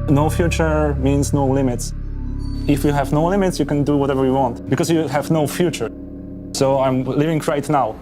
No future means no limits. If you have no limits, you can do whatever you want, because you have no future. So I'm living right now.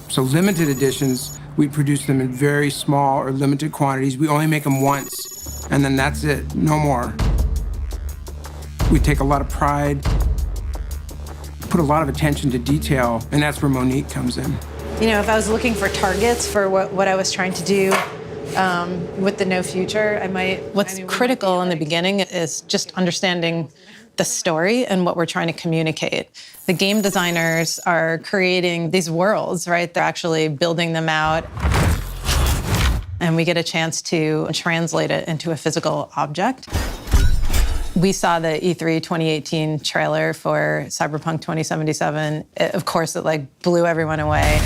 So limited editions, we produce them in very small or limited quantities. We only make them once, and then that's it, no more. We take a lot of pride, put a lot of attention to detail, and that's where Monique comes in. You know, if I was looking for targets for what I was trying to do with the No Future, I might... What's critical in the beginning is just understanding the story and what we're trying to communicate. The game designers are creating these worlds, right? They're actually building them out. And we get a chance to translate it into a physical object. We saw the E3 2018 trailer for Cyberpunk 2077. Of course, it like blew everyone away.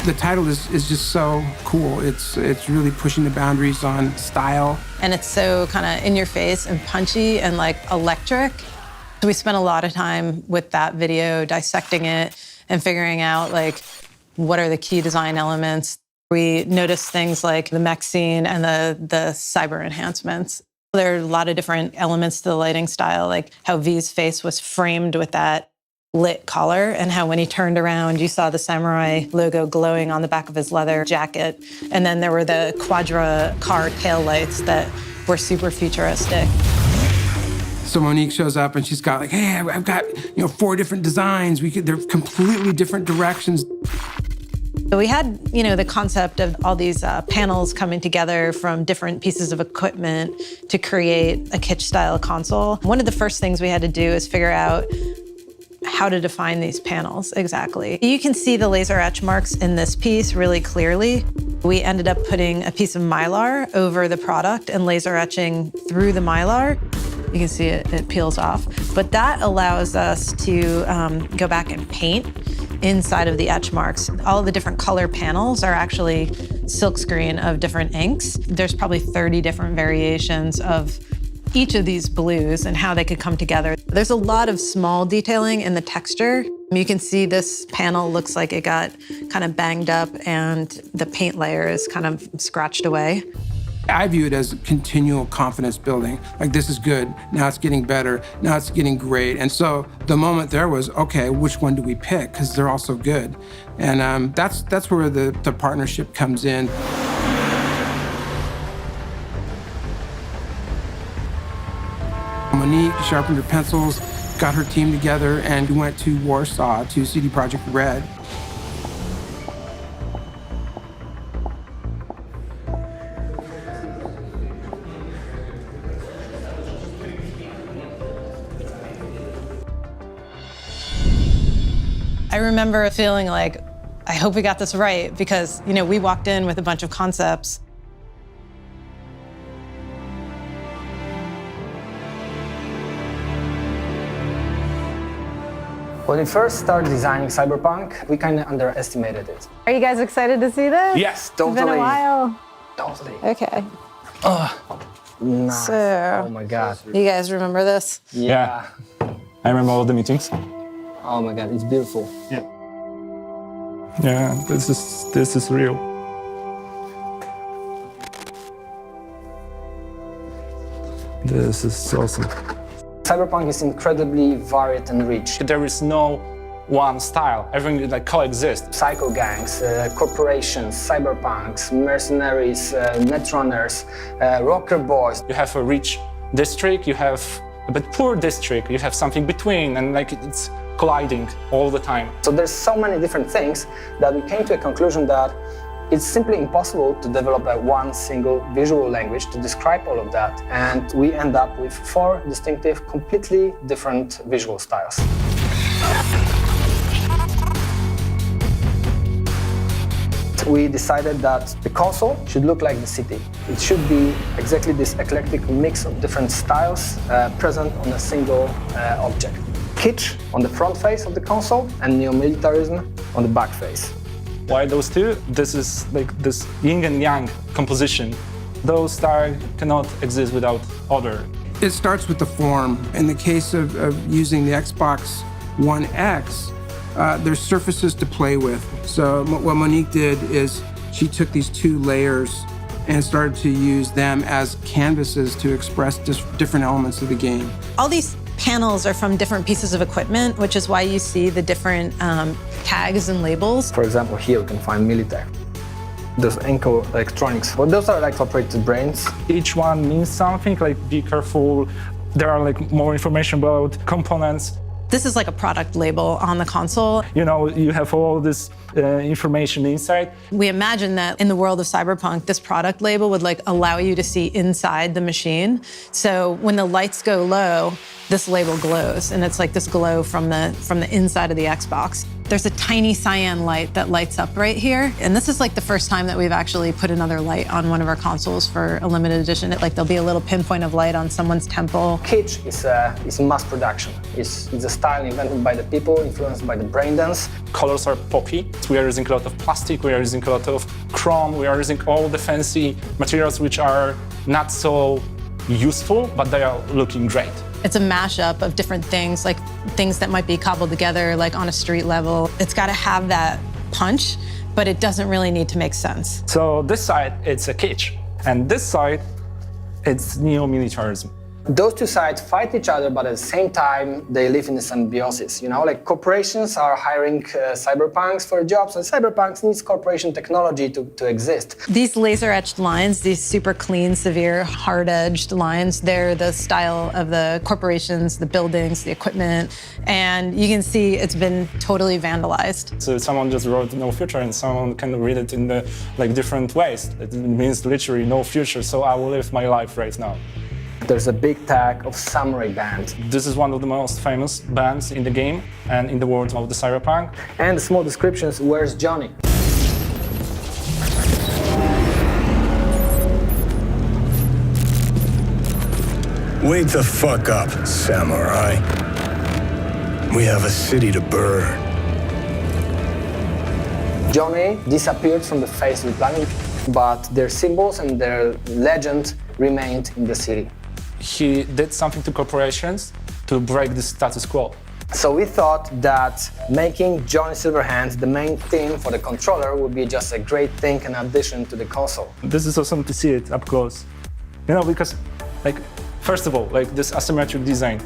The title is just so cool. It's really pushing the boundaries on style. And it's so kind of in your face and punchy and like electric. So we spent a lot of time with that video dissecting it and figuring out like what are the key design elements. We noticed things like the mech scene and the cyber enhancements. There are a lot of different elements to the lighting style, like how V's face was framed with that lit collar, and how when he turned around, you saw the samurai logo glowing on the back of his leather jacket. And then there were the Quadra car taillights that were super futuristic. So Monique shows up and she's got like, hey, I've got 4 different designs. They're completely different directions. So we had, the concept of all these panels coming together from different pieces of equipment to create a kitsch-style console. One of the first things we had to do is figure out how to define these panels exactly. You can see the laser etch marks in this piece really clearly. We ended up putting a piece of Mylar over the product and laser etching through the Mylar. You can see it peels off. But that allows us to go back and paint inside of the etch marks. All the different color panels are actually silkscreen of different inks. There's probably 30 different variations of each of these blues and how they could come together. There's a lot of small detailing in the texture. You can see this panel looks like it got kind of banged up and the paint layer is kind of scratched away. I view it as continual confidence building. Like, this is good, now it's getting better, now it's getting great. And so the moment there was, okay, which one do we pick? Because they're all so good. And that's where the partnership comes in. Monique sharpened her pencils, got her team together, and we went to Warsaw to CD Projekt Red. I remember feeling like, I hope we got this right, because we walked in with a bunch of concepts. When we first started designing Cyberpunk, we kind of underestimated it. Are you guys excited to see this? Yes, totally. It's been a while. Totally. Okay. Nice. So, oh my God. You guys remember this? Yeah. I remember all the meetings. Oh my God, it's beautiful. Yeah. Yeah, this is real. This is awesome. Cyberpunk is incredibly varied and rich. There is no one style. Everything like coexists. Psycho gangs, corporations, cyberpunks, mercenaries, netrunners, rocker boys. You have a rich district, you have a bit poor district, you have something between, and like it's colliding all the time. So there's so many different things that we came to a conclusion that it's simply impossible to develop one single visual language to describe all of that. And we end up with 4 distinctive, completely different visual styles. We decided that the console should look like the city. It should be exactly this eclectic mix of different styles present on a single object. kitsch on the front face of the console and neo-militarism on the back face. Why those two? This is like this yin and yang composition. Those styles cannot exist without other. It starts with the form. In the case of using the Xbox One X, there's surfaces to play with. So what Monique did is she took these two layers and started to use them as canvases to express different elements of the game. All these panels are from different pieces of equipment, which is why you see the different tags and labels. For example, here you can find military. Those Enco electronics, well, those are like operated brains. Each one means something, like be careful. There are like more information about components. This is like a product label on the console. You know, you have all this information inside. We imagine that in the world of Cyberpunk, this product label would like allow you to see inside the machine. So when the lights go low, this label glows, and it's like this glow from the inside of the Xbox. There's a tiny cyan light that lights up right here, and this is like the first time that we've actually put another light on one of our consoles for a limited edition. Like there'll be a little pinpoint of light on someone's temple. Kitsch is mass production. It's a style invented by the people, influenced by the braindance. Colors are poppy. We are using a lot of plastic, we are using a lot of chrome, we are using all the fancy materials which are not so useful, but they are looking great. It's a mashup of different things, like things that might be cobbled together, like on a street level. It's got to have that punch, but it doesn't really need to make sense. So this side, it's a kitsch, and this side, it's neo-militarism. Those two sides fight each other, but at the same time, they live in a symbiosis. You know, like corporations are hiring cyberpunks for jobs, and cyberpunks needs corporation technology to exist. These laser-etched lines, these super clean, severe, hard-edged lines, they're the style of the corporations, the buildings, the equipment, and you can see it's been totally vandalized. So someone just wrote no future, and someone can read it in the different ways. It means literally no future, so I will live my life right now. There's a big tag of samurai band. This is one of the most famous bands in the game and in the world of the Cyberpunk. And the small descriptions, where's Johnny? Wake the fuck up, samurai. We have a city to burn. Johnny disappeared from the face of the planet, but their symbols and their legend remained in the city. He did something to corporations to break the status quo. So we thought that making Johnny Silverhand the main theme for the controller would be just a great thing in addition to the console. This is awesome to see it up close. You know, because, first of all, this asymmetric design.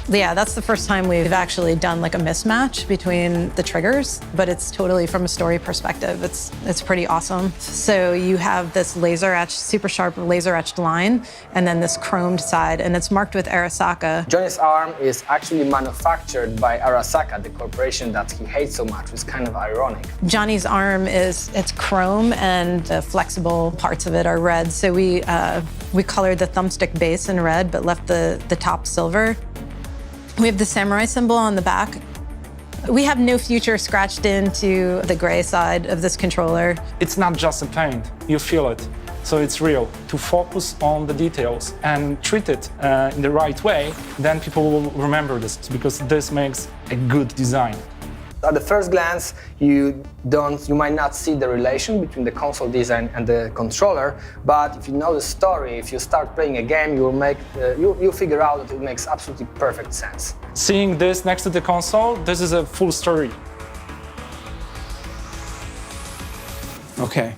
Yeah, that's the first time we've actually done like a mismatch between the triggers, but it's totally from a story perspective. It's pretty awesome. So you have this laser etched, super sharp laser etched line, and then this chromed side, and it's marked with Arasaka. Johnny's arm is actually manufactured by Arasaka, the corporation that he hates so much. It's kind of ironic. Johnny's arm it's chrome, and the flexible parts of it are red. So we colored the thumbstick base in red, but left the top silver. We have the samurai symbol on the back. We have no future scratched into the gray side of this controller. It's not just a paint, you feel it. So it's real. To focus on the details and treat it in the right way, then people will remember this, because this makes a good design. At the first glance, you might not see the relation between the console design and the controller, but if you know the story, if you start playing a game, you'll figure out that it makes absolutely perfect sense. Seeing this next to the console, this is a full story. Okay.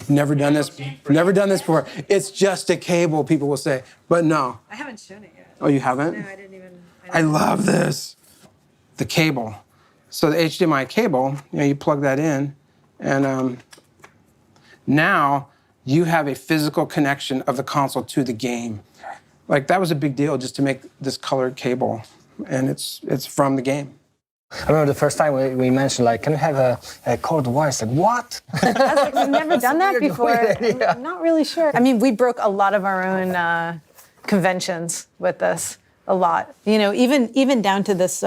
Never done this before. It's just a cable, people will say, but no. I haven't shown it yet. Oh, you haven't? No, I didn't even. I love this. The cable. So the HDMI cable, you plug that in, and now you have a physical connection of the console to the game. Like, that was a big deal just to make this colored cable, and it's from the game. I remember the first time we mentioned, can we have a cord wire? It's like, what? I was like, we've never done that before. Yeah. I'm not really sure. I mean, we broke a lot of our own conventions with this, a lot. You know, even down to this,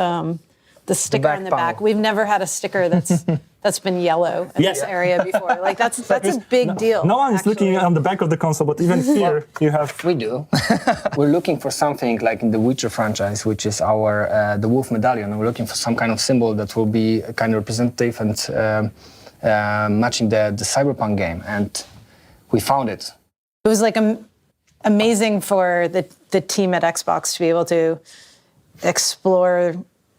the sticker back on the panel. back. We've never had a sticker that's that's been yellow in this area before. Like that's a big deal. No one is looking on the back of the console, but even here you have. We do. We're looking for something like in the Witcher franchise, which is our the Wolf Medallion. We're looking for some kind of symbol that will be kind of representative and matching the Cyberpunk game, and we found it. It was like amazing for the team at Xbox to be able to explore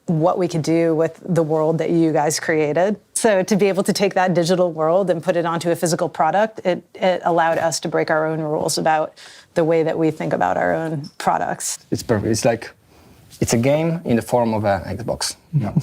what we could do with the world that you guys created. So to be able to take that digital world and put it onto a physical product, it allowed us to break our own rules about the way that we think about our own products. It's perfect. It's like, it's a game in the form of an Xbox. Yeah.